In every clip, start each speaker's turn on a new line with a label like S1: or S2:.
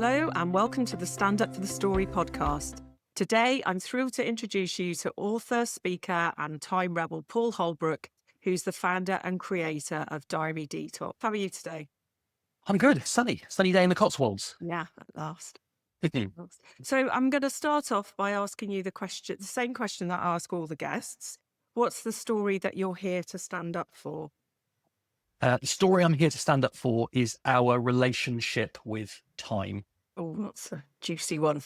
S1: Hello and welcome to the Stand Up for the Story podcast. Today, I'm thrilled to introduce you to author, speaker and time rebel Paul Holbrook, who's the founder and creator of Diary Detox. How are you today?
S2: I'm good. Sunny day in the Cotswolds.
S1: Yeah, at last. So I'm going to start off by asking you the same question that I ask all the guests. What's the story that you're here to stand up for?
S2: The story I'm here to stand up for is our relationship with time.
S1: Oh, that's a juicy one.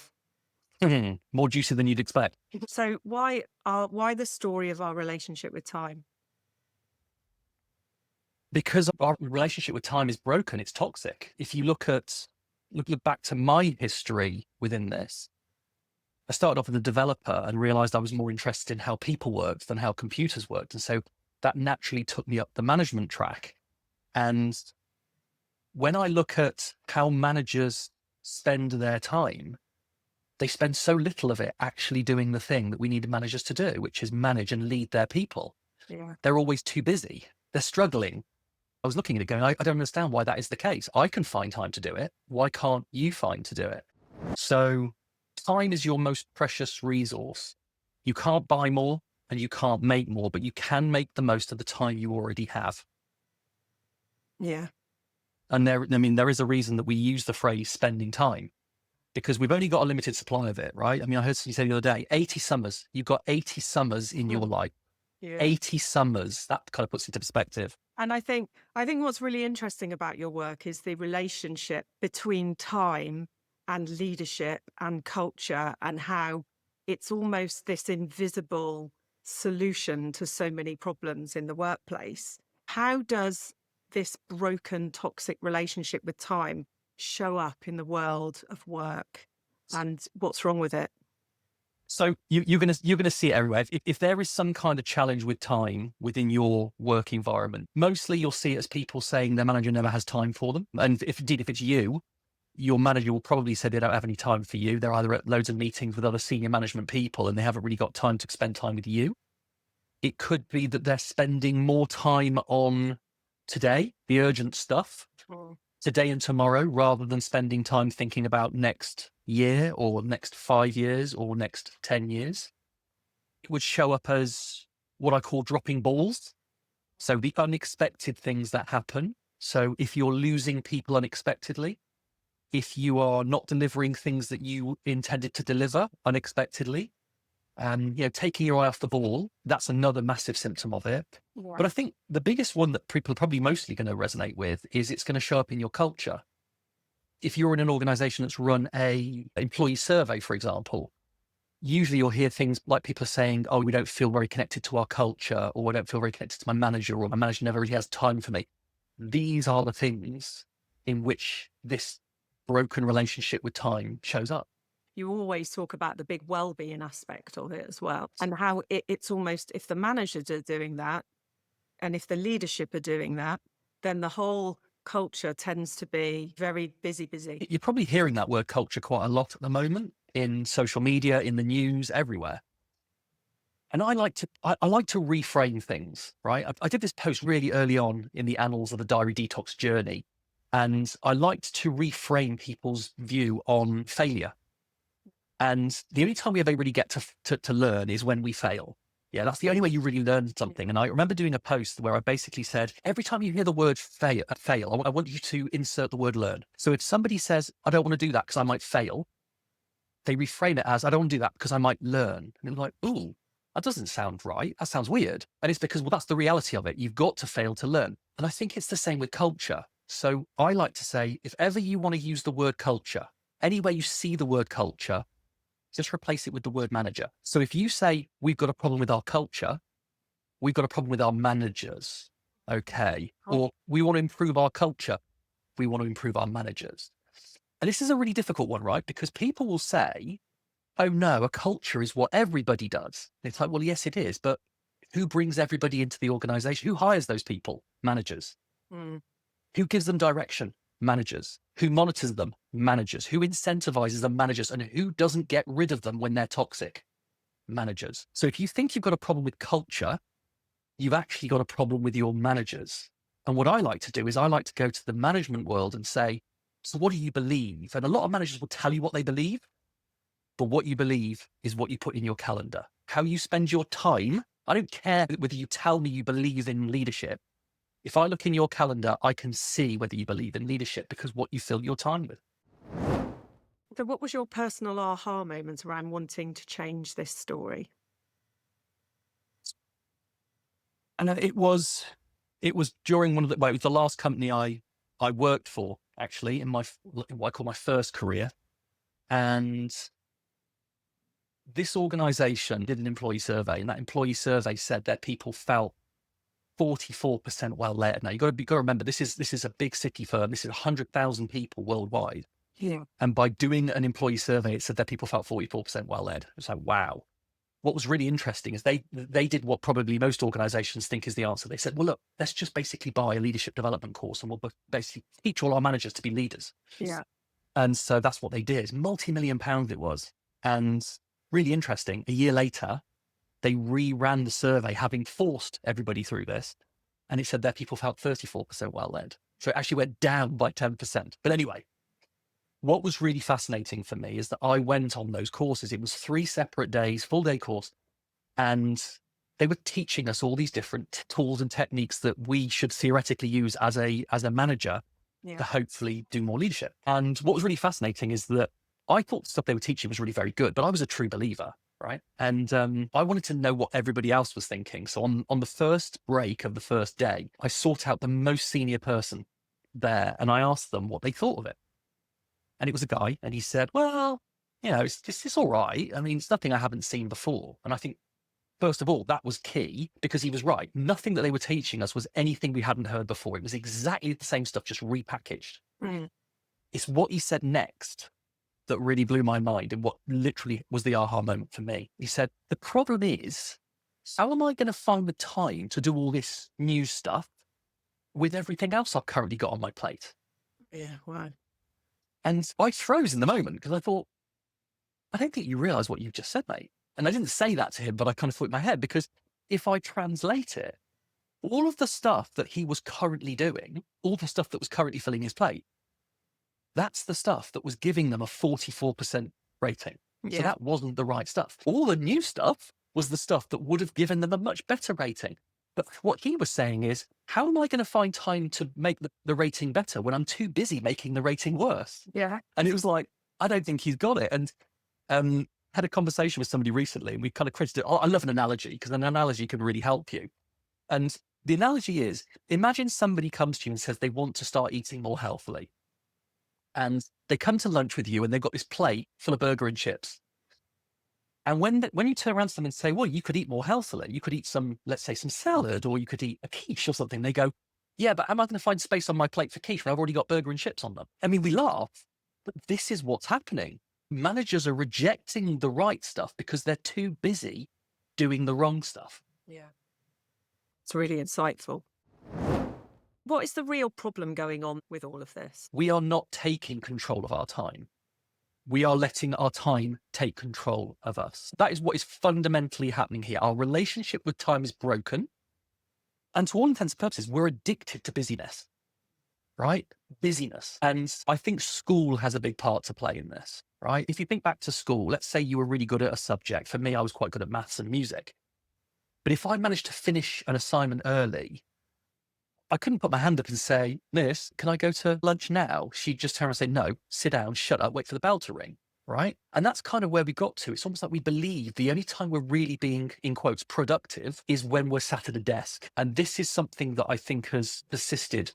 S2: More juicy than you'd expect.
S1: So why the story of our relationship with time?
S2: Because our relationship with time is broken, it's toxic. If you look back to my history within this, I started off as a developer and realized I was more interested in how people worked than how computers worked. And so that naturally took me up the management track. And when I look at how managers spend their time, they spend so little of it actually doing the thing that we need managers to do, which is manage and lead their people.
S1: Yeah.
S2: They're always too busy. They're struggling. I was looking at it going, I don't understand why that is the case. I can find time to do it. Why can't you find to do it? So time is your most precious resource. You can't buy more and you can't make more, but you can make the most of the time you already have.
S1: Yeah.
S2: And there is a reason that we use the phrase spending time, because we've only got a limited supply of it, right? I mean, I heard you say the other day, 80 summers. You've got 80 summers in your life.
S1: Yeah.
S2: 80 summers. That kind of puts it into perspective.
S1: And I think what's really interesting about your work is the relationship between time and leadership and culture, and how it's almost this invisible solution to so many problems in the workplace. How does this broken, toxic relationship with time show up in the world of work, and what's wrong with it?
S2: So you're gonna see it everywhere. If there is some kind of challenge with time within your work environment, mostly you'll see it as people saying their manager never has time for them. And if it's you, your manager will probably say they don't have any time for you. They're either at loads of meetings with other senior management people and they haven't really got time to spend time with you. It could be that they're spending more time on today, the urgent stuff, today and tomorrow, rather than spending time thinking about next year or next 5 years or next 10 years. It would show up as what I call dropping balls. So the unexpected things that happen. So if you're losing people unexpectedly, if you are not delivering things that you intended to deliver unexpectedly, and taking your eye off the ball, that's another massive symptom of it.
S1: Yeah.
S2: But I think the biggest one that people are probably mostly going to resonate with is it's going to show up in your culture. If you're in an organization that's run a employee survey, for example, usually you'll hear things like people saying, oh, we don't feel very connected to our culture, or I don't feel very connected to my manager, or my manager never really has time for me. These are the things in which this broken relationship with time shows up.
S1: You always talk about the big well-being aspect of it as well, and how it's almost, if the managers are doing that and if the leadership are doing that, then the whole culture tends to be very busy.
S2: You're probably hearing that word culture quite a lot at the moment in social media, in the news, everywhere. And I like to reframe things, right? I did this post really early on in the annals of the Diary Detox journey, and I liked to reframe people's view on failure. And the only time we ever really get to learn is when we fail. Yeah, that's the only way you really learn something. And I remember doing a post where I basically said, every time you hear the word fail, I want you to insert the word learn. So if somebody says, I don't want to do that because I might fail, they reframe it as, I don't want to do that because I might learn. And they're like, ooh, that doesn't sound right. That sounds weird. And it's because, well, that's the reality of it. You've got to fail to learn. And I think it's the same with culture. So I like to say, if ever you want to use the word culture, anywhere you see the word culture, just replace it with the word manager. So if you say, we've got a problem with our culture, we've got a problem with our managers, okay? Or we want to improve our culture, we want to improve our managers. And this is a really difficult one, right? Because people will say, oh no, a culture is what everybody does. And it's like, well, yes, it is. But who brings everybody into the organization? Who hires those people? Managers. Who gives them direction? Managers. Who monitors them? Managers. Who incentivizes them? Managers. And who doesn't get rid of them when they're toxic? Managers. So if you think you've got a problem with culture, you've actually got a problem with your managers. And what I like to do is I like to go to the management world and say, So what do you believe? And a lot of managers will tell you what they believe, but what you believe is what you put in your calendar. How you spend your time. I don't care whether you tell me you believe in leadership. If I look in your calendar, I can see whether you believe in leadership because what you fill your time with.
S1: So, what was your personal aha moment around wanting to change this story?
S2: And it was during one of the, well, it was the last company I worked for, actually, in my, what I call my first career. And this organization did an employee survey, and that employee survey said that people felt 44% well led. Now you got to remember, this is a big city firm. This is 100,000 people worldwide.
S1: Yeah.
S2: And by doing an employee survey, it said that people felt 44% well led. It's like, wow. What was really interesting is they did what probably most organizations think is the answer. They said, well, look, let's just basically buy a leadership development course and we'll basically teach all our managers to be leaders.
S1: Yeah.
S2: And so that's what they did. Multi-million pounds it was. And really interesting, a year later, they reran the survey, having forced everybody through this. And it said that people felt 34% well led. So it actually went down by 10%. But anyway, what was really fascinating for me is that I went on those courses. It was 3 separate days, full day course. And they were teaching us all these different tools and techniques that we should theoretically use as a manager to hopefully do more leadership. And what was really fascinating is that I thought the stuff they were teaching was really very good, but I was a true believer, right? And I wanted to know what everybody else was thinking. So on the first break of the first day, I sought out the most senior person there and I asked them what they thought of it. And it was a guy, and he said, well, it's all right. I mean, it's nothing I haven't seen before. And I think, first of all, that was key because he was right. Nothing that they were teaching us was anything we hadn't heard before. It was exactly the same stuff, just repackaged.
S1: Mm.
S2: It's what he said next that really blew my mind and what literally was the aha moment for me. He said, the problem is, how am I going to find the time to do all this new stuff with everything else I've currently got on my plate?
S1: Yeah. Wow.
S2: And I froze in the moment because I thought, I don't think you realize what you've just said, mate. And I didn't say that to him, but I kind of thought in my head, because if I translate it, all of the stuff that he was currently doing, all the stuff that was currently filling his plate, that's the stuff that was giving them a 44% rating.
S1: Yeah.
S2: So that wasn't the right stuff. All the new stuff was the stuff that would have given them a much better rating. But what he was saying is, how am I going to find time to make the rating better when I'm too busy making the rating worse?
S1: Yeah.
S2: And it was like, I don't think he's got it. And had a conversation with somebody recently and we kind of credited it. I love an analogy because an analogy can really help you. And the analogy is, imagine somebody comes to you and says they want to start eating more healthily. And they come to lunch with you and they've got this plate full of burger and chips. And when you turn around to them and say, well, you could eat more healthily, you could eat some, let's say some salad, or you could eat a quiche or something. They go, yeah, but am I going to find space on my plate for quiche when I've already got burger and chips on them? I mean, we laugh, but this is what's happening. Managers are rejecting the right stuff because they're too busy doing the wrong stuff.
S1: Yeah. It's really insightful. What is the real problem going on with all of this?
S2: We are not taking control of our time. We are letting our time take control of us. That is what is fundamentally happening here. Our relationship with time is broken. And to all intents and purposes, we're addicted to busyness, right? Busyness. And I think school has a big part to play in this, right? If you think back to school, let's say you were really good at a subject. For me, I was quite good at maths and music. But if I managed to finish an assignment early, I couldn't put my hand up and say, Miss, can I go to lunch now? She'd just turn around and say, no, sit down, shut up, wait for the bell to ring, right? And that's kind of where we got to. It's almost like we believe the only time we're really being, in quotes, productive is when we're sat at a desk. And this is something that I think has persisted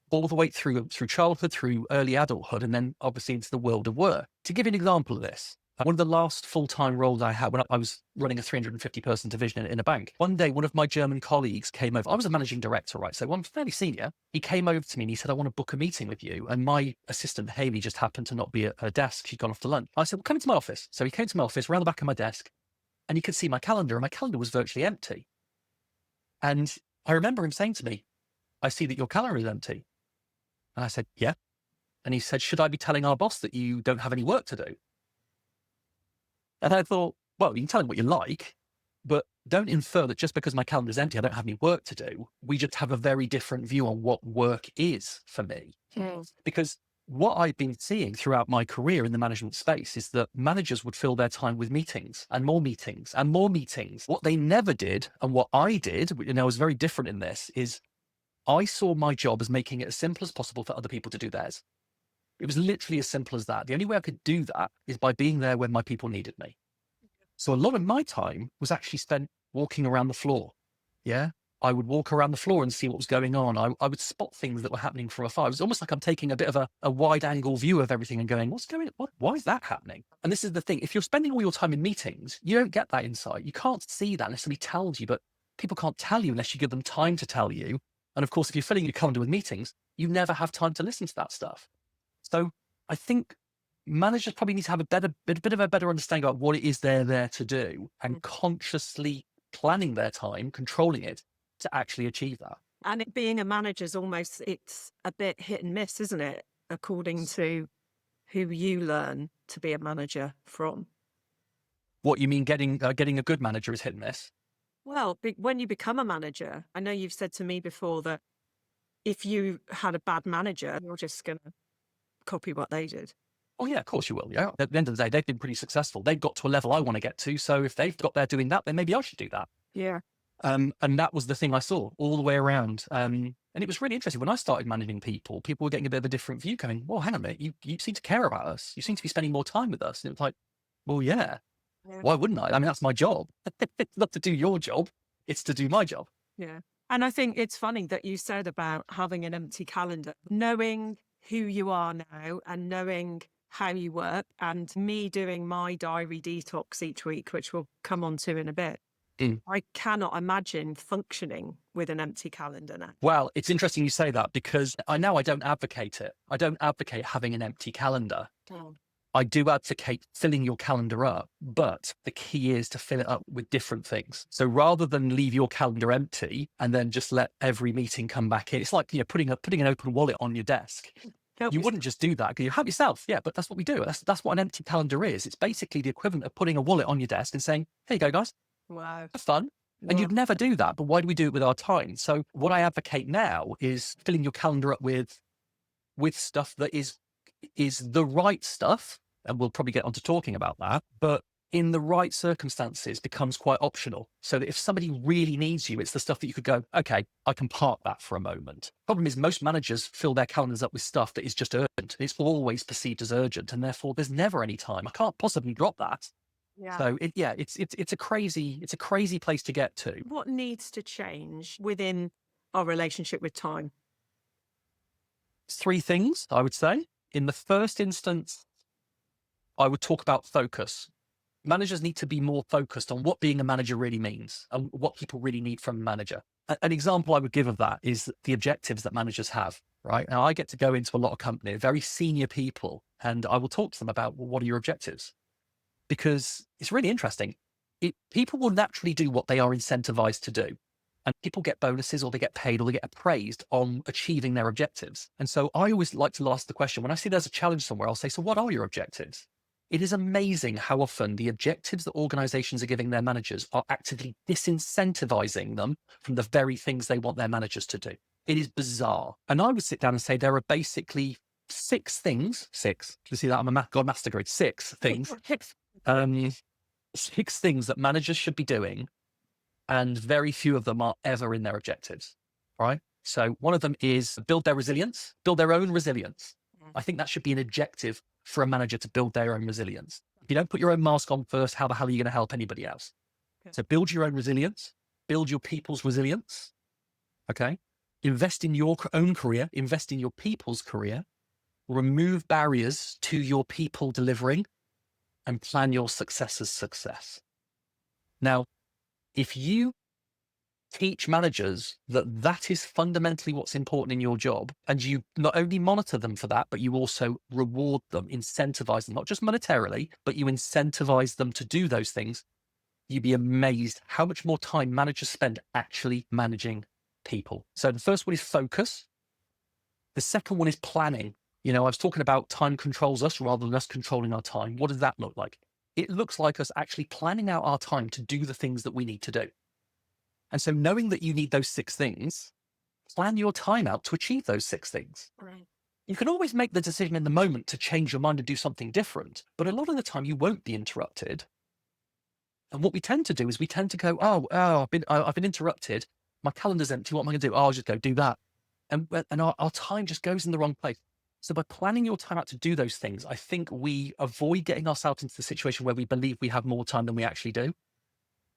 S2: all the way through childhood, through early adulthood, and then obviously into the world of work. To give you an example of this, one of the last full-time roles I had when I was running a 350-person division in a bank, one day one of my German colleagues came over. I was a managing director, right? So one fairly senior. He came over to me and he said, I want to book a meeting with you. And my assistant, Haley, just happened to not be at her desk. She'd gone off to lunch. I said, well, come into my office. So he came to my office, around the back of my desk, and he could see my calendar, and my calendar was virtually empty. And I remember him saying to me, I see that your calendar is empty. And I said, yeah. And he said, should I be telling our boss that you don't have any work to do? And I thought, well, you can tell him what you like, but don't infer that just because my calendar's empty, I don't have any work to do. We just have a very different view on what work is for me.
S1: Mm.
S2: Because what I've been seeing throughout my career in the management space is that managers would fill their time with meetings and more meetings and more meetings. What they never did, and what I did, and I was very different in this, is I saw my job as making it as simple as possible for other people to do theirs. It was literally as simple as that. The only way I could do that is by being there when my people needed me. So a lot of my time was actually spent walking around the floor. Yeah. I would walk around the floor and see what was going on. I would spot things that were happening from afar. It was almost like I'm taking a bit of a wide angle view of everything and going, what's going on? Why is that happening? And this is the thing. If you're spending all your time in meetings, you don't get that insight. You can't see that unless somebody tells you, but people can't tell you unless you give them time to tell you. And of course, if you're filling your calendar with meetings, you never have time to listen to that stuff. So I think managers probably need to have a bit of a better understanding about what it is they're there to do and consciously planning their time, controlling it to actually achieve that.
S1: And it being a manager is almost, it's a bit hit and miss, isn't it? According to who you learn to be a manager from.
S2: What you mean getting a good manager is hit and miss?
S1: Well, when you become a manager, I know you've said to me before that if you had a bad manager, you're just going to copy what they did.
S2: Oh yeah, of course you will. Yeah. At the end of the day, they've been pretty successful. They've got to a level I want to get to. So if they've got there doing that, then maybe I should do that.
S1: Yeah.
S2: And that was the thing I saw all the way around. And it was really interesting. When I started managing people were getting a bit of a different view, going, well, hang on a minute, you seem to care about us. You seem to be spending more time with us. And it was like, well, yeah. Why wouldn't I? I mean, that's my job. It's not to do your job. It's to do my job.
S1: Yeah. And I think it's funny that you said about having an empty calendar, knowing who you are now and knowing how you work, and me doing my diary detox each week, which we'll come on to in a bit. I cannot imagine functioning with an empty calendar now.
S2: Well, it's interesting you say that because I don't advocate it. I don't advocate having an empty calendar.
S1: Oh.
S2: I do advocate filling your calendar up, but the key is to fill it up with different things. So rather than leave your calendar empty and then just let every meeting come back in, it's like, putting an open wallet on your desk. You wouldn't just do that. You help yourself. Yeah, but that's what we do. That's what an empty calendar is. It's basically the equivalent of putting a wallet on your desk and saying, here you go, guys.
S1: Wow.
S2: Have fun. And you'd never do that. But why do we do it with our time? So what I advocate now is filling your calendar up with stuff that is the right stuff. And we'll probably get onto talking about that. But in the right circumstances becomes quite optional. So that if somebody really needs you, it's the stuff that you could go, okay, I can park that for a moment. Problem is most managers fill their calendars up with stuff that is just urgent. It's always perceived as urgent. And therefore there's never any time. I can't possibly drop that.
S1: Yeah.
S2: So it's a crazy place to get to.
S1: What needs to change within our relationship with time?
S2: Three things, I would say. In the first instance, I would talk about focus. Managers need to be more focused on what being a manager really means and what people really need from a manager. An example I would give of that is the objectives that managers have, right? Now, I get to go into a lot of companies, very senior people, and I will talk to them about, well, what are your objectives? Because it's really interesting. People will naturally do what they are incentivized to do. And people get bonuses or they get paid or they get appraised on achieving their objectives. And so I always like to ask the question, when I see there's a challenge somewhere, I'll say, so what are your objectives? It is amazing how often the objectives that organizations are giving their managers are actively disincentivizing them from the very things they want their managers to do. It is bizarre. And I would sit down and say there are basically six things. You see that? I'm a God master grade. Six things. 6 things that managers should be doing, and very few of them are ever in their objectives, right? So one of them is build their resilience, build their own resilience. I think that should be an objective for a manager, to build their own resilience. If you don't put your own mask on first, how the hell are you going to help anybody else? Okay. So build your own resilience, build your people's resilience, okay? Invest in your own career, invest in your people's career, remove barriers to your people delivering, and plan your successor's success. Now, if you teach managers that is fundamentally what's important in your job, and you not only monitor them for that, but you also reward them, incentivize them, not just monetarily, but you incentivize them to do those things, you'd be amazed how much more time managers spend actually managing people. So the first one is focus. The second one is planning. I was talking about time controls us rather than us controlling our time. What does that look like? It looks like us actually planning out our time to do the things that we need to do. And so knowing that you need those 6 things, plan your time out to achieve those 6 things.
S1: Right.
S2: You can always make the decision in the moment to change your mind and do something different. But a lot of the time you won't be interrupted. And what we tend to do is we tend to go, I've been interrupted. My calendar's empty. What am I going to do? Oh, I'll just go do that. And our time just goes in the wrong place. So by planning your time out to do those things, I think we avoid getting ourselves into the situation where we believe we have more time than we actually do.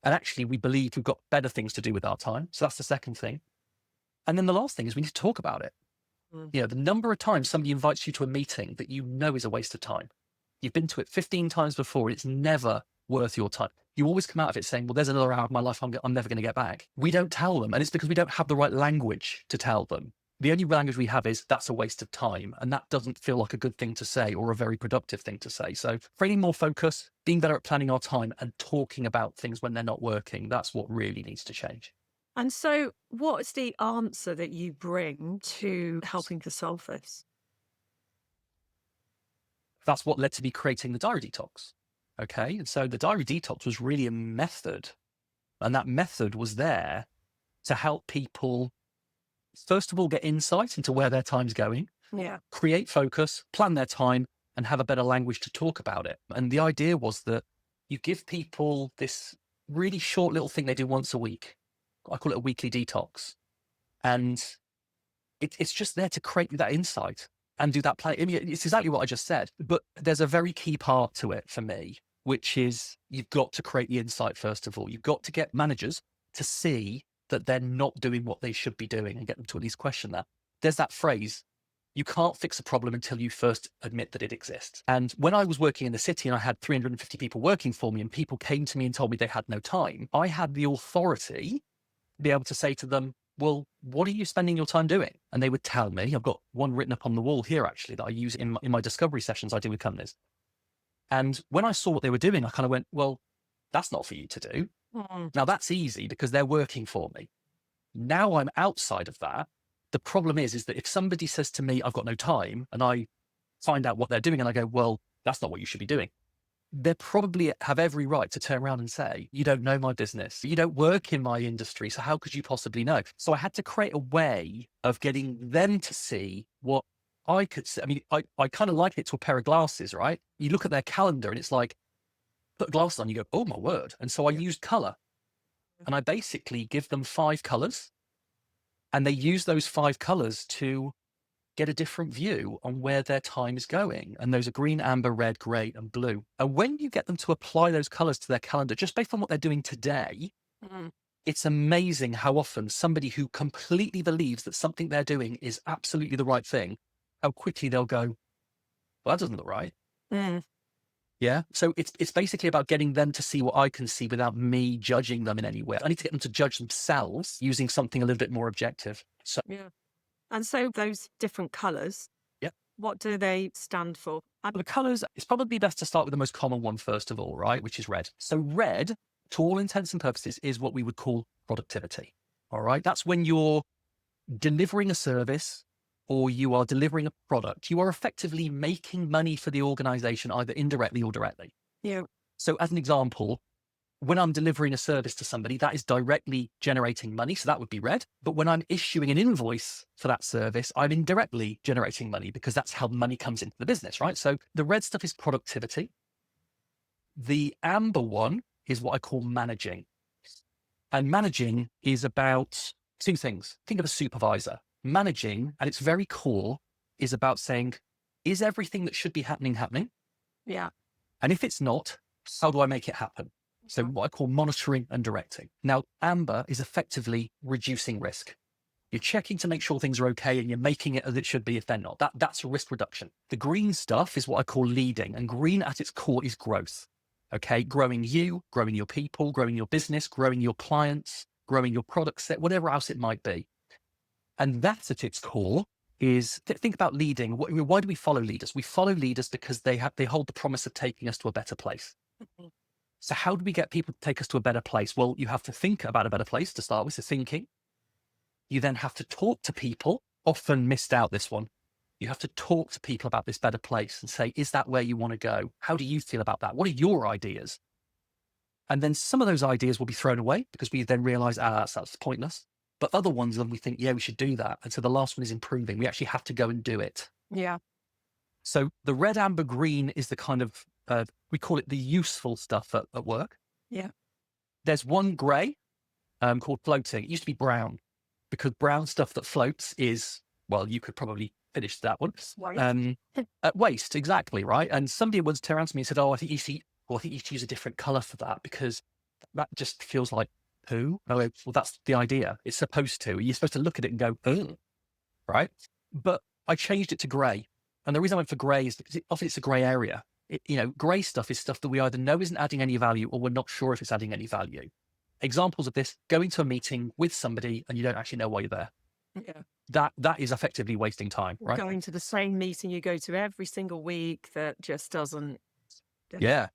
S2: And actually we believe we've got better things to do with our time. So that's the second thing. And then the last thing is we need to talk about it. You know, the number of times somebody invites you to a meeting that you know is a waste of time. You've been to it 15 times before. It's never worth your time. You always come out of it saying, well, there's another hour of my life I'm never going to get back. We don't tell them. And it's because we don't have the right language to tell them. The only language we have is that's a waste of time. And that doesn't feel like a good thing to say or a very productive thing to say. So creating more focus, being better at planning our time and talking about things when they're not working, that's what really needs to change.
S1: And so, what's the answer that you bring to helping to solve this?
S2: That's what led to me creating the Diary Detox. Okay. And so the Diary Detox was really a method. And that method was there to help people, first of all, get insight into where their time's going, create focus, plan their time, and have a better language to talk about it. And the idea was that you give people this really short little thing they do once a week. I call it a weekly detox. And it's just there to create that insight and do that plan. I mean, it's exactly what I just said, but there's a very key part to it for me, which is you've got to create the insight first of all. You've got to get managers to see that they're not doing what they should be doing and get them to at least question that. There's that phrase, you can't fix a problem until you first admit that it exists. And when I was working in the city and I had 350 people working for me and people came to me and told me they had no time, I had the authority to be able to say to them, well, what are you spending your time doing? And they would tell me. I've got one written up on the wall here, actually, that I use in my discovery sessions I do with companies. And when I saw what they were doing, I kind of went, well, that's not for you to do. Now that's easy because they're working for me. Now I'm outside of that. The problem is that if somebody says to me, I've got no time, and I find out what they're doing and I go, well, that's not what you should be doing, they probably have every right to turn around and say, you don't know my business. You don't work in my industry. So how could you possibly know? So I had to create a way of getting them to see what I could see. I mean, I kind of like it to a pair of glasses, right? You look at their calendar and it's like, put glasses on, you go, oh my word. And so I used color and I basically give them 5 colors and they use those 5 colors to get a different view on where their time is going. And those are green, amber, red, gray, and blue. And when you get them to apply those colors to their calendar, just based on what they're doing today, it's amazing how often somebody who completely believes that something they're doing is absolutely the right thing, how quickly they'll go, well, that doesn't look right. Yeah. So it's basically about getting them to see what I can see without me judging them in any way. I need to get them to judge themselves using something a little bit more objective. So
S1: And so those different colours, what do they stand for?
S2: the colors, it's probably best to start with the most common one first of all, right? Which is red. So red, to all intents and purposes, is what we would call productivity. All right. That's when you're delivering a service or you are delivering a product. You are effectively making money for the organization, either indirectly or directly. So as an example, when I'm delivering a service to somebody, that is directly generating money. So that would be red. But when I'm issuing an invoice for that service, I'm indirectly generating money because that's how money comes into the business, right? So the red stuff is productivity. The amber one is what I call managing. And managing is about 2 things. Think of a supervisor. Managing, at its very core, is about saying, is everything that should be happening happening? And if it's not, how do I make it happen? So what I call monitoring and directing. Now, amber is effectively reducing risk. You're checking to make sure things are okay and you're making it as it should be if they're not. That's a risk reduction. The green stuff is what I call leading, and green at its core is growth. Okay, growing you, growing your people, growing your business, growing your clients, growing your product set, whatever else it might be. And that at its core is, think about leading. Why do we follow leaders? We follow leaders because they hold the promise of taking us to a better place. So how do we get people to take us to a better place? Well, you have to think about a better place to start with, so thinking. You then have to talk to people, often missed out this one. You have to talk to people about this better place and say, is that where you want to go? How do you feel about that? What are your ideas? And then some of those ideas will be thrown away because we then realize, that's pointless. But other ones, then we think, yeah, we should do that. And so the last one is improving. We actually have to go and do it.
S1: Yeah.
S2: So the red, amber, green is the kind of, we call it the useful stuff at work.
S1: Yeah.
S2: There's one gray called floating. It used to be brown, because brown stuff that floats is, well, you could probably finish that one.
S1: Waste.
S2: Waste, exactly, right? And somebody once turned around to me and said, oh, I think you should use a different color for that, because that just feels like poo. Oh, well, that's the idea. It's supposed to. You're supposed to look at it and go, oh, right? But I changed it to gray. And the reason I went for gray is because often it's a gray area. Gray stuff is stuff that we either know isn't adding any value, or we're not sure if it's adding any value. Examples of this: going to a meeting with somebody and you don't actually know why you're there.
S1: Yeah.
S2: That is effectively wasting time, right?
S1: Going to the same meeting you go to every single week that just doesn't.
S2: Yeah.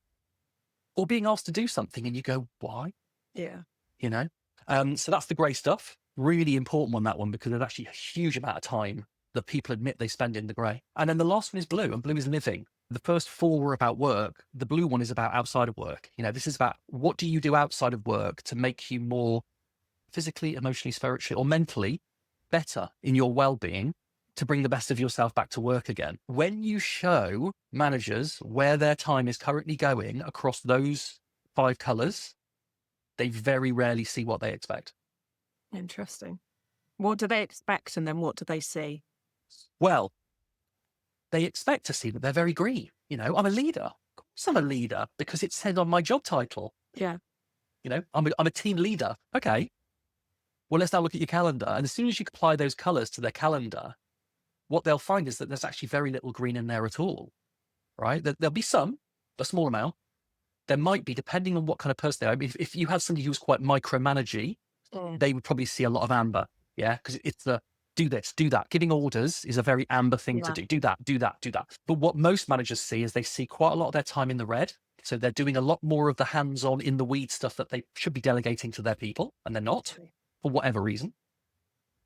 S2: Or being asked to do something and you go, why?
S1: Yeah.
S2: So that's the gray stuff. Really important on that one, because there's actually a huge amount of time that people admit they spend in the gray. And then the last one is blue, and blue is living. The first four were about work. The blue one is about outside of work. This is about, what do you do outside of work to make you more physically, emotionally, spiritually, or mentally better in your well-being, to bring the best of yourself back to work again. When you show managers where their time is currently going across those 5 colors, they very rarely see what they expect.
S1: Interesting. What do they expect, and then what do they see?
S2: Well, they expect to see that they're very green. I'm a leader. Of course I'm a leader, because it said on my job title.
S1: Yeah.
S2: I'm a team leader. Okay. Well, let's now look at your calendar. And as soon as you apply those colors to their calendar, what they'll find is that there's actually very little green in there at all, right? There'll be some, a small amount. There might be, depending on what kind of person they are. I mean, if you had somebody who was quite micromanagey, they would probably see a lot of amber. Yeah. Because it's the do this, do that. Giving orders is a very amber thing to do. Do that, do that, do that. But what most managers see is they see quite a lot of their time in the red. So they're doing a lot more of the hands-on, in the weed stuff that they should be delegating to their people, and they're not, for whatever reason.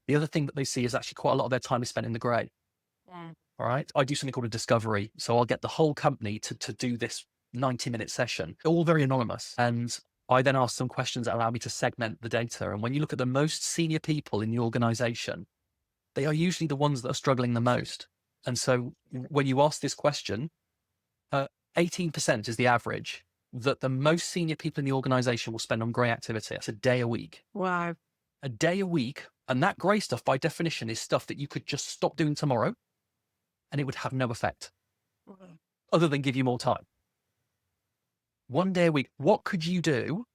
S2: The other thing that they see is actually quite a lot of their time is spent in the grey. All right. I do something called a discovery. So I'll get the whole company to do this 90-minute session, all very anonymous. And I then ask some questions that allow me to segment the data. And when you look at the most senior people in the organization, they are usually the ones that are struggling the most. And so when you ask this question, 18% is the average that the most senior people in the organization will spend on grey activity. That's a day a week.
S1: Wow.
S2: A day a week. And that grey stuff, by definition, is stuff that you could just stop doing tomorrow and it would have no effect other than give you more time. One day a week. What could you do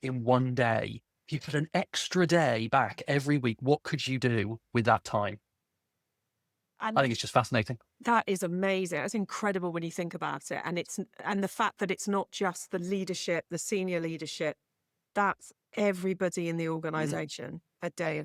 S2: in one day? If you put an extra day back every week, what could you do with that time?
S1: And
S2: I think it's just fascinating.
S1: that is amazing. It's incredible when you think about it. And the fact that it's not just the leadership, the senior leadership, that's everybody in the organization a day.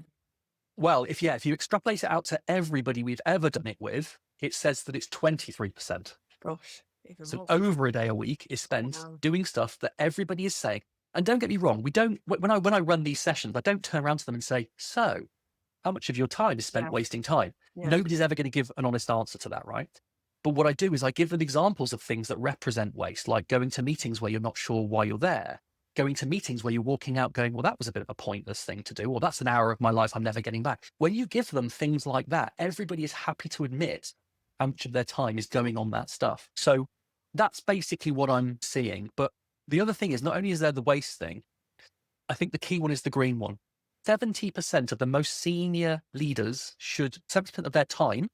S2: Well, if you extrapolate it out to everybody we've ever done it with, it says that it's 23%.
S1: Gosh. Even
S2: So
S1: more.
S2: over a day a week is spent doing stuff that everybody is saying. And don't get me wrong, when I run these sessions, I don't turn around to them and say, so how much of your time is spent wasting time?
S1: Yeah.
S2: Nobody's ever going to give an honest answer to that, right? But what I do is I give them examples of things that represent waste, like going to meetings where you're not sure why you're there, going to meetings where you're walking out going, well, that was a bit of a pointless thing to do, or that's an hour of my life I'm never getting back. When you give them things like that, everybody is happy to admit how much of their time is going on that stuff. So that's basically what I'm seeing. But the other thing is, not only is there the waste thing, I think the key one is the green one. 70% of the most senior leaders 70% of their time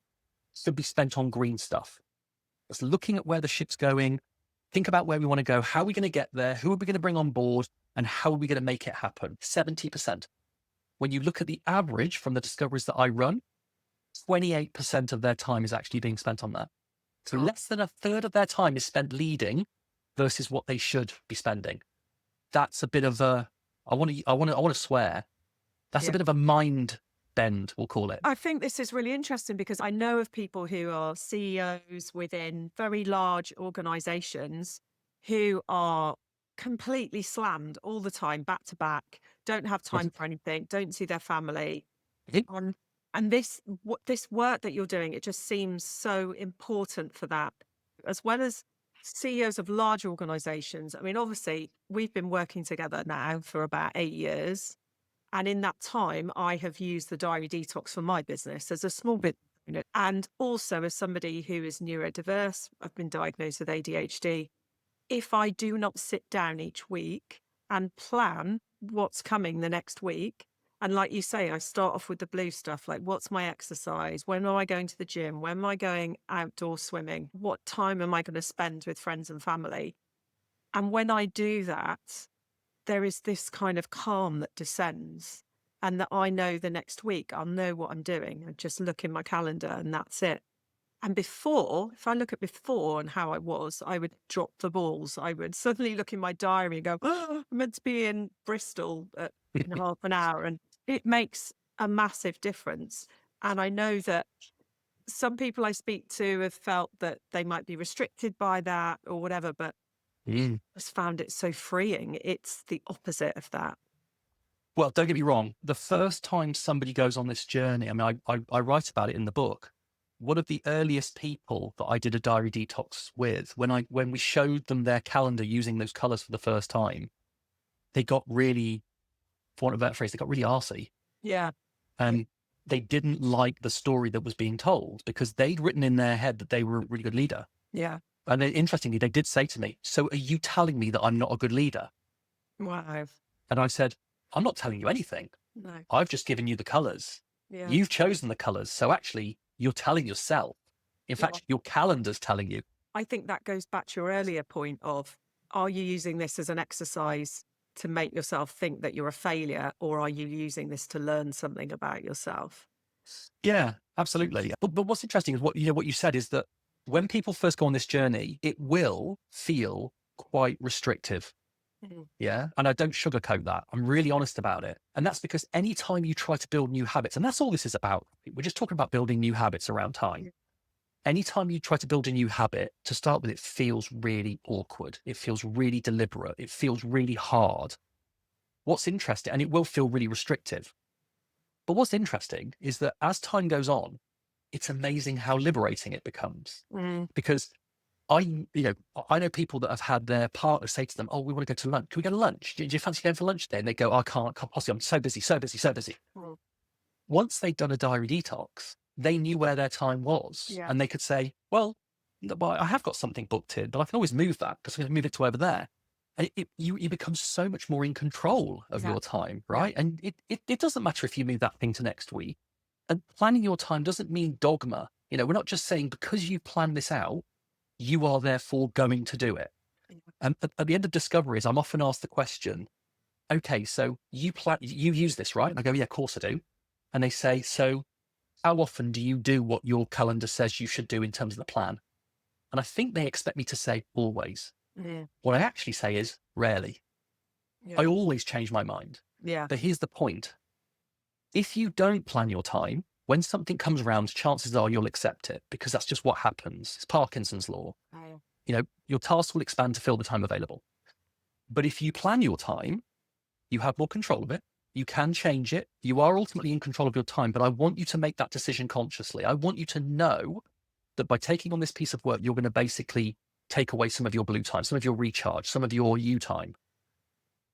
S2: should be spent on green stuff. It's looking at where the ship's going, think about where we want to go, how are we going to get there, who are we going to bring on board, and how are we going to make it happen? 70%. When you look at the average from the discoveries that I run, 28% of their time is actually being spent on that. So less than a third of their time is spent leading versus what they should be spending. That's a bit of a, I want to swear. That's a bit of a mind bend, we'll call it.
S1: I think this is really interesting because I know of people who are CEOs within very large organizations who are completely slammed all the time, back to back, don't have time for anything, don't see their family. And this work that you're doing, it just seems so important for that, as well as CEOs of large organizations. I mean, obviously, we've been working together now for about 8 years. And in that time, I have used the Diary Detox for my business as a small bit, and also as somebody who is neurodiverse. I've been diagnosed with ADHD. If I do not sit down each week and plan what's coming the next week, and like you say, I start off with the blue stuff, like what's my exercise? When am I going to the gym? When am I going outdoor swimming? What time am I going to spend with friends and family? And when I do that, there is this kind of calm that descends, and that I know the next week I'll know what I'm doing. I just look in my calendar and that's it. And before, if I look at before and how I was, I would drop the balls. I would suddenly look in my diary and go, oh, I'm meant to be in Bristol in half an hour. And it makes a massive difference. And I know that some people I speak to have felt that they might be restricted by that or whatever, but
S2: Mm.
S1: I just found it so freeing. It's the opposite of that.
S2: Well, don't get me wrong. The first time somebody goes on this journey, I mean, I write about it in the book. One of the earliest people that I did a diary detox with, when we showed them their calendar using those colors for the first time, they got really, for want of a better phrase, they got really arsey.
S1: Yeah.
S2: And they didn't like the story that was being told because they'd written in their head that they were a really good leader.
S1: Yeah.
S2: And interestingly, they did say to me, so are you telling me that I'm not a good leader?
S1: Wow.
S2: And I said, I'm not telling you anything.
S1: No.
S2: I've just given you the colors.
S1: Yeah.
S2: You've chosen the colors. So actually, you're telling yourself. In
S1: Yeah.
S2: fact, your calendar's telling you.
S1: I think that goes back to your earlier point of, are you using this as an exercise to make yourself think that you're a failure, or are you using this to learn something about yourself?
S2: Yeah, absolutely. But what's interesting is what you said is that when people first go on this journey, it will feel quite restrictive.
S1: Mm.
S2: Yeah. And I don't sugarcoat that. I'm really honest about it. And that's because anytime you try to build new habits, and that's all this is about, we're just talking about building new habits around time. Anytime you try to build a new habit, to start with, it feels really awkward. It feels really deliberate. It feels really hard. What's interesting, and it will feel really restrictive. But what's interesting is that as time goes on, it's amazing how liberating it becomes.
S1: Mm.
S2: Because I know people that have had their partner say to them, oh, we want to go to lunch. Can we go to lunch? Do you fancy going for lunch today? And they go, oh, I can't possibly. I'm so busy, so busy, so busy.
S1: Mm.
S2: Once they'd done a diary detox, they knew where their time was.
S1: Yeah.
S2: And they could say, well, I have got something booked in, but I can always move that because I can move it to over there. And you become so much more in control of your time, right? Yeah. And it doesn't matter if you move that thing to next week. And planning your time doesn't mean dogma. We're not just saying because you plan this out, you are therefore going to do it. And at the end of discoveries, I'm often asked the question, okay, so you use this, right? And I go, yeah, of course I do. And they say, so how often do you do what your calendar says you should do in terms of the plan? And I think they expect me to say always. Yeah. What I actually say is rarely. Yeah. I always change my mind. Yeah. But here's the point. If you don't plan your time, when something comes around, chances are you'll accept it because that's just what happens. It's Parkinson's law. Oh. Your tasks will expand to fill the time available. But if you plan your time, you have more control of it. You can change it. You are ultimately in control of your time, but I want you to make that decision consciously. I want you to know that by taking on this piece of work, you're going to basically take away some of your blue time, some of your recharge, some of your you time.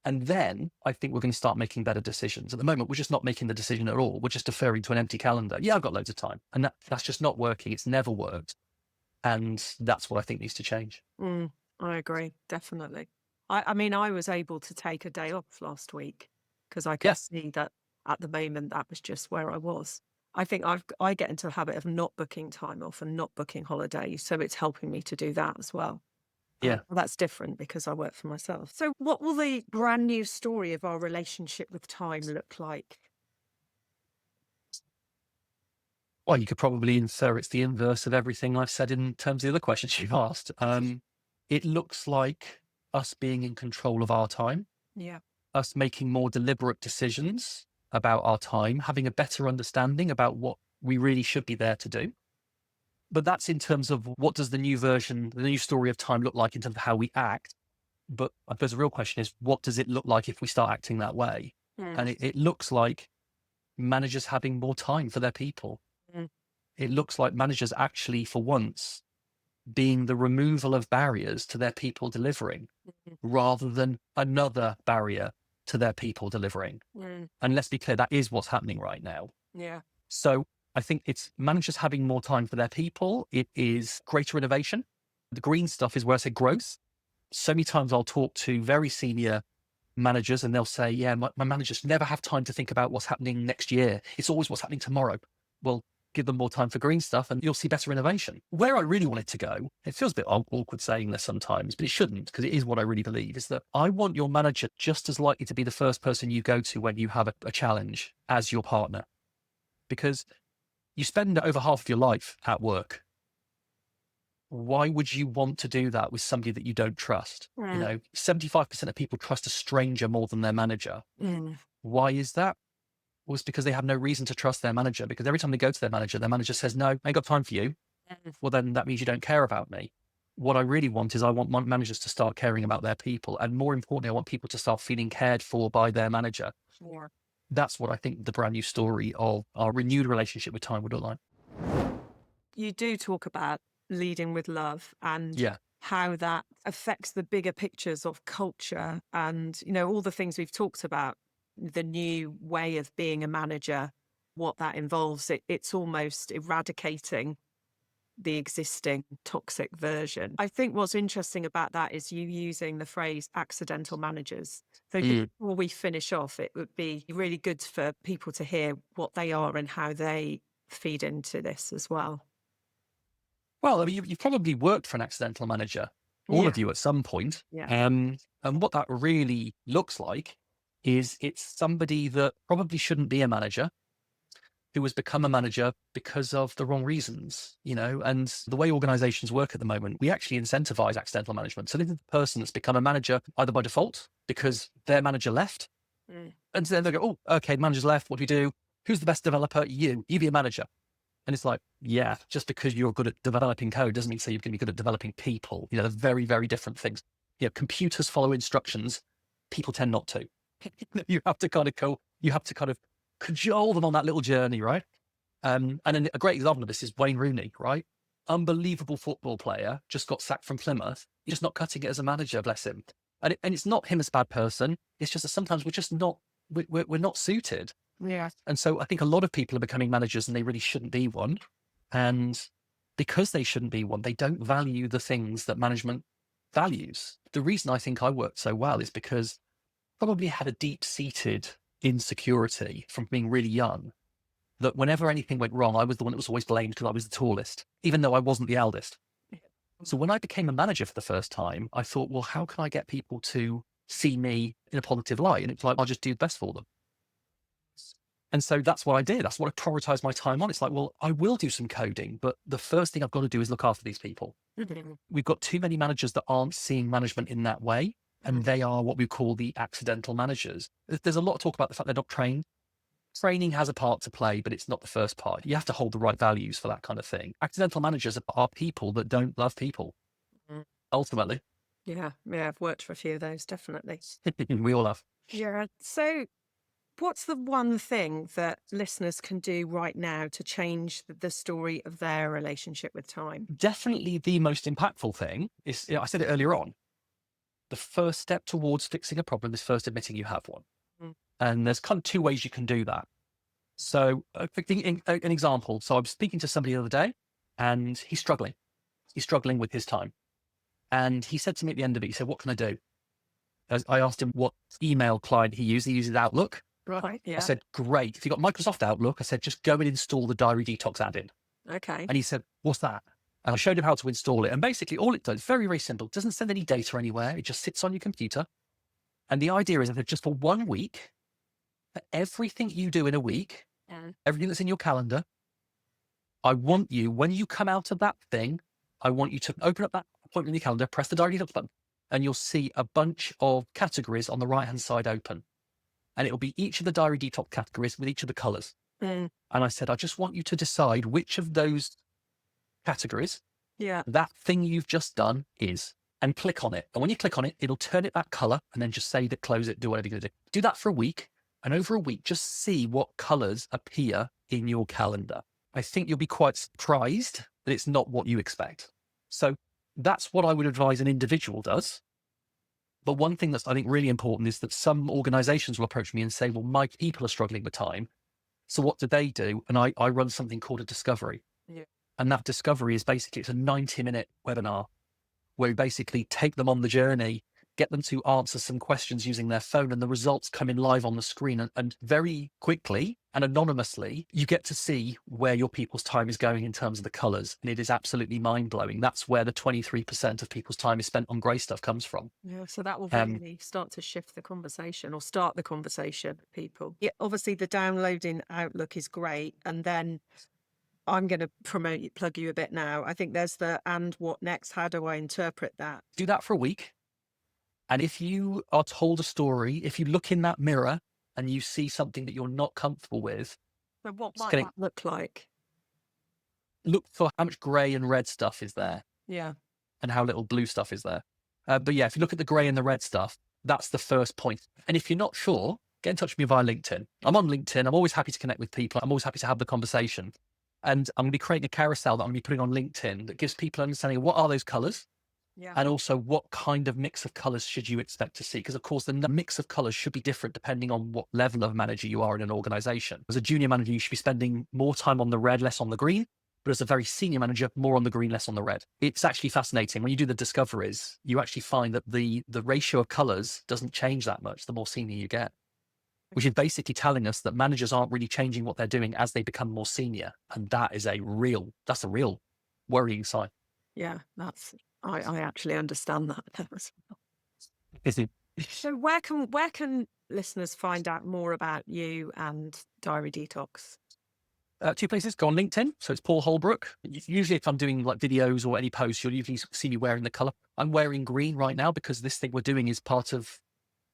S2: And then I think we're going to start making better decisions. At the moment, we're just not making the decision at all. We're just deferring to an empty calendar. Yeah, I've got loads of time. And that's just not working. It's never worked. And that's what I think needs to change.
S1: I agree, definitely. I mean, I was able to take a day off last week because I could see that at the moment that was just where I was. I think I get into the habit of not booking time off and not booking holidays. So it's helping me to do that as well. Yeah. That's different because I work for myself. So what will the brand new story of our relationship with time look like?
S2: Well, you could probably infer it's the inverse of everything I've said in terms of the other questions you've asked. It looks like us being in control of our time. Yeah. Us making more deliberate decisions about our time, having a better understanding about what we really should be there to do. But that's in terms of what does the new version, the new story of time look like in terms of how we act. But I suppose the real question is, what does it look like if we start acting that way? And it looks like managers having more time for their people. It looks like managers actually, for once, being the removal of barriers to their people delivering rather than another barrier to their people delivering. And let's be clear, that is what's happening right now.
S1: Yeah.
S2: So I think it's managers having more time for their people. It is greater innovation. The green stuff is where I say growth. So many times I'll talk to very senior managers and they'll say, yeah, my managers never have time to think about what's happening next year. It's always what's happening tomorrow. Well, give them more time for green stuff and you'll see better innovation. Where I really want it to go, it feels a bit awkward saying this sometimes, but it shouldn't, because it is what I really believe, is that I want your manager just as likely to be the first person you go to when you have a challenge as your partner. Because you spend over half of your life at work. Why would you want to do that with somebody that you don't trust? 75% of people trust a stranger more than their manager. Why is that? Well, it's because they have no reason to trust their manager, because every time they go to their manager says, no, I ain't got time for you. Well, then that means you don't care about me. What I really want is I want managers to start caring about their people. And more importantly, I want people to start feeling cared for by their manager.
S1: Sure.
S2: That's what I think the brand new story of our renewed relationship with time would look like.
S1: You do talk about leading with love and
S2: Yeah.
S1: how that affects the bigger pictures of culture and, all the things we've talked about, the new way of being a manager, what that involves. It's almost eradicating the existing toxic version. I think what's interesting about that is you using the phrase accidental managers. So before we finish off, it would be really good for people to hear what they are and how they feed into this as well.
S2: Well, I mean, you've probably worked for an accidental manager, all of you at some point.
S1: Yeah.
S2: And what that really looks like is it's somebody that probably shouldn't be a manager, who has become a manager because of the wrong reasons, and the way organizations work at the moment, we actually incentivize accidental management. So this is the person that's become a manager either by default because their manager left. And then they go, oh, okay, the manager's left. What do we do? Who's the best developer? You be a manager. And it's like, yeah, just because you're good at developing code doesn't mean you're going to be good at developing people. They're very, very different things. Computers follow instructions. People tend not to. You have to kind of cajole them on that little journey, right? And then a great example of this is Wayne Rooney, right? Unbelievable football player, just got sacked from Plymouth. He's just not cutting it as a manager, bless him. And it's not him as a bad person. It's just that sometimes we're just not, we're not suited.
S1: Yeah.
S2: And so I think a lot of people are becoming managers and they really shouldn't be one. And because they shouldn't be one, they don't value the things that management values. The reason I think I worked so well is because I probably had a deep-seated insecurity from being really young, that whenever anything went wrong, I was the one that was always blamed because I was the tallest, even though I wasn't the eldest. So when I became a manager for the first time, I thought, well, how can I get people to see me in a positive light? And it's like, I'll just do the best for them. And so that's what I did. That's what I prioritized my time on. It's like, well, I will do some coding, but the first thing I've got to do is look after these people. We've got too many managers that aren't seeing management in that way. And they are what we call the accidental managers. There's a lot of talk about the fact they're not trained. Training has a part to play, but it's not the first part. You have to hold the right values for that kind of thing. Accidental managers are people that don't love people, ultimately.
S1: Yeah, I've worked for a few of those, definitely.
S2: We all have.
S1: Yeah. So what's the one thing that listeners can do right now to change the story of their relationship with time?
S2: Definitely the most impactful thing is, I said it earlier on, the first step towards fixing a problem is first admitting you have one. And there's kind of two ways you can do that. So an example. So I was speaking to somebody the other day and he's struggling. He's struggling with his time. And he said to me at the end of it, he said, what can I do? I asked him what email client he used. He uses Outlook.
S1: Right. Yeah.
S2: I said, great. If you got Microsoft Outlook, I said, just go and install the Diary Detox add-in.
S1: Okay.
S2: And he said, what's that? And I showed him how to install it. And basically all it does, very, very simple. It doesn't send any data anywhere. It just sits on your computer. And the idea is that just for 1 week, for everything you do in a week, everything that's in your calendar, I want you, when you come out of that thing, I want you to open up that appointment in your calendar, press the Diary Detox button, and you'll see a bunch of categories on the right-hand side open. And it'll be each of the Diary Detox categories with each of the colors. And I said, I just want you to decide which of those categories that thing you've just done is, and click on it. And when you click on it, it'll turn it that color and then just save it, close it, do whatever you're going to do. Do that for a week. And over a week, just see what colors appear in your calendar. I think you'll be quite surprised that it's not what you expect. So that's what I would advise an individual does. But one thing that's, I think, really important is that some organizations will approach me and say, well, my people are struggling with time. So what do they do? And I run something called a discovery.
S1: Yeah.
S2: And that discovery is basically, it's a 90-minute webinar where we basically take them on the journey, get them to answer some questions using their phone, and the results come in live on the screen. And very quickly and anonymously, you get to see where your people's time is going in terms of the colors. And it is absolutely mind-blowing. That's where the 23% of people's time is spent on grey stuff comes from.
S1: Yeah, so that will
S2: Um,
S1: really start to shift the conversation or start the conversation, people. Yeah, obviously the downloading Outlook is great. And then I'm going to plug you a bit now. I think there's the and what next? How do I interpret that?
S2: do that for a week. And if you are told a story, if you look in that mirror and you see something that you're not comfortable with,
S1: So what
S2: just
S1: might
S2: getting,
S1: that look like?
S2: look for how much grey and red stuff is there
S1: Yeah.
S2: and how little blue stuff is there. But yeah, if you look at the grey and the red stuff, that's the first point. And if you're not sure, get in touch with me via LinkedIn. I'm on LinkedIn. I'm always happy to connect with people. I'm always happy to have the conversation. And I'm going to be creating a carousel that I'm going to be putting on LinkedIn that gives people an understanding of what are those colours,
S1: Yeah.
S2: and also what kind of mix of colours should you expect to see. Because of course, the mix of colours should be different depending on what level of manager you are in an organisation. As a junior manager, you should be spending more time on the red, less on the green. But as a very senior manager, more on the green, less on the red. It's actually fascinating. When you do the discoveries, you actually find that the ratio of colours doesn't change that much the more senior you get, which is basically telling us that managers aren't really changing what they're doing as they become more senior. And that's a real worrying sign.
S1: Yeah, I actually understand that.
S2: Is it?
S1: So where can listeners find out more about you and Diary Detox?
S2: Two places. Go on LinkedIn. So it's Paul Holbrook. Usually if I'm doing like videos or any posts, you'll usually see me wearing the colour. I'm wearing green right now because this thing we're doing is part of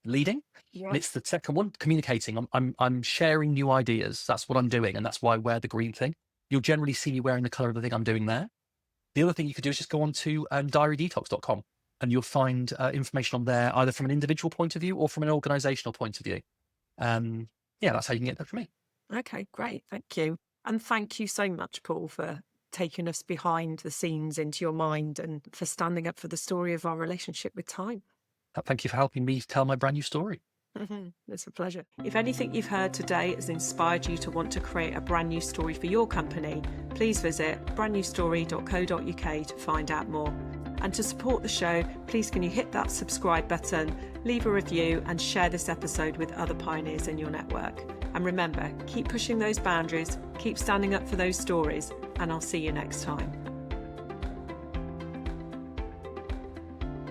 S2: leading.
S1: Yeah.
S2: And it's the second one, communicating. I'm sharing new ideas. That's what I'm doing. And that's why I wear the green thing. You'll generally see me wearing the colour of the thing I'm doing there. The other thing you could do is just go on to diarydetox.com and you'll find information on there, either from an individual point of view or from an organisational point of view. Yeah, that's how you can get that from me.
S1: Okay, great. Thank you. And thank you so much, Paul, for taking us behind the scenes into your mind and for standing up for the story of our relationship with time.
S2: Thank you for helping me tell my brand new story.
S1: It's a pleasure. If anything you've heard today has inspired you to want to create a brand new story for your company, please visit brandnewstory.co.uk to find out more. And to support the show, please can you hit that subscribe button, leave a review and share this episode with other pioneers in your network. And remember, keep pushing those boundaries, keep standing up for those stories, and I'll see you next time.